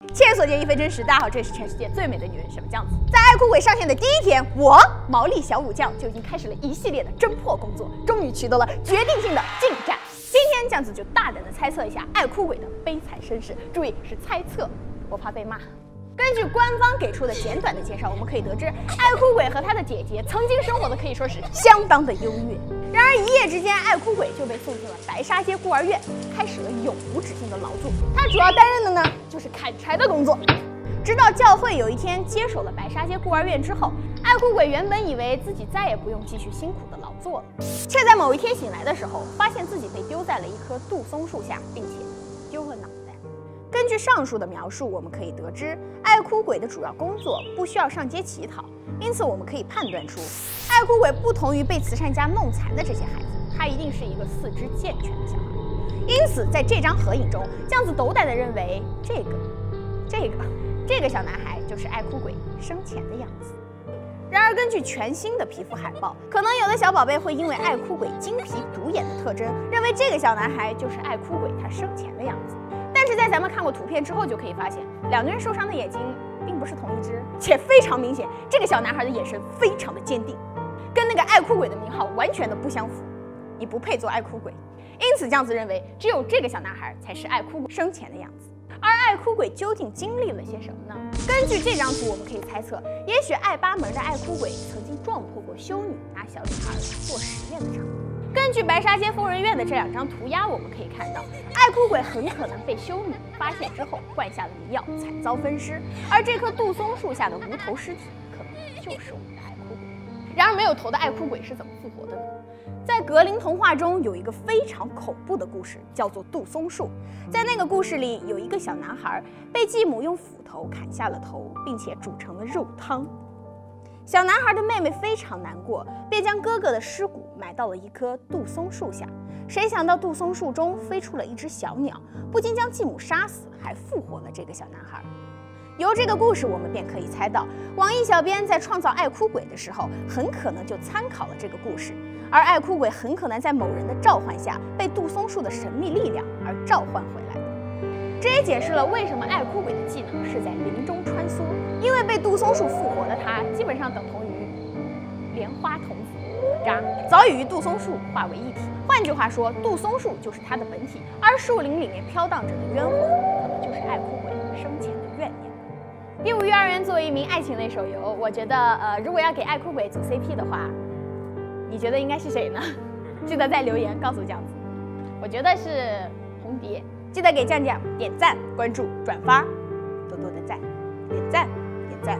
亲眼所见，亦非真实。大家好，这里是全世界最美的女人什么酱子。在爱哭鬼上线的第一天，我毛利小武将就已经开始了一系列的侦破工作，终于取得了决定性的进展。今天酱子就大胆的猜测一下爱哭鬼的悲惨身世，注意是猜测，我怕被骂。根据官方给出的简短的介绍，我们可以得知，爱哭鬼和他的姐姐曾经生活的可以说是相当的优越。然而一夜之间，爱哭鬼就被送进了白沙街孤儿院，开始了永无止境的劳作。他主要担任的呢，就是砍柴的工作。直到教会有一天接手了白沙街孤儿院之后，爱哭鬼原本以为自己再也不用继续辛苦的劳作了，却在某一天醒来的时候，发现自己被丢在了一棵杜松树下，并且丢了脑袋。根据上述的描述，我们可以得知，爱哭鬼的主要工作不需要上街乞讨，因此我们可以判断出，爱哭鬼不同于被慈善家弄残的这些孩子，他一定是一个四肢健全的小孩。因此，在这张合影中，酱子斗胆地认为，这个小男孩就是爱哭鬼生前的样子。然而，根据全新的皮肤海报，可能有的小宝贝会因为爱哭鬼金皮独眼的特征，认为这个小男孩就是爱哭鬼他生前的样子。但是在咱们看过图片之后，就可以发现两个人受伤的眼睛并不是同一只，且非常明显，这个小男孩的眼神非常的坚定，跟那个爱哭鬼的名号完全的不相符。你不配做爱哭鬼，因此酱子认为只有这个小男孩才是爱哭鬼生前的样子。而爱哭鬼究竟经历了些什么呢？根据这张图，我们可以猜测，也许爱巴门的爱哭鬼曾经撞破过修女拿小女孩做实验的场面。根据白沙街疯人院的这两张图压，我们可以看到，爱哭鬼很可能被修女发现之后灌下了迷药，惨遭分尸。而这棵杜松树下的无头尸体，可能就是我们的爱哭鬼。然而，没有头的爱哭鬼是怎么复活的呢？在格林童话中有一个非常恐怖的故事，叫做杜松树。在那个故事里，有一个小男孩被继母用斧头砍下了头，并且煮成了肉汤。小男孩的妹妹非常难过，便将哥哥的尸骨埋到了一棵杜松树下。谁想到杜松树中飞出了一只小鸟，不仅将继母杀死，还复活了这个小男孩。由这个故事，我们便可以猜到，网易小编在创造爱哭鬼的时候，很可能就参考了这个故事。而爱哭鬼很可能在某人的召唤下，被杜松树的神秘力量而召唤回来的。这也解释了为什么爱哭鬼的技能是在林中穿梭，因为被杜松树复活的他，基本上等同于莲花童子哪吒，早已与杜松树化为一体。换句话说，杜松树就是他的本体，而树林里面飘荡着的冤魂，可能就是爱哭鬼生前的怨念。第5月2元作为一名爱情类手游，我觉得如果要给爱哭鬼组 CP 的话，你觉得应该是谁呢？记得在留言告诉酱子。我觉得是红蝶。记得给酱酱点赞、关注、转发，多多的赞，点赞、点赞。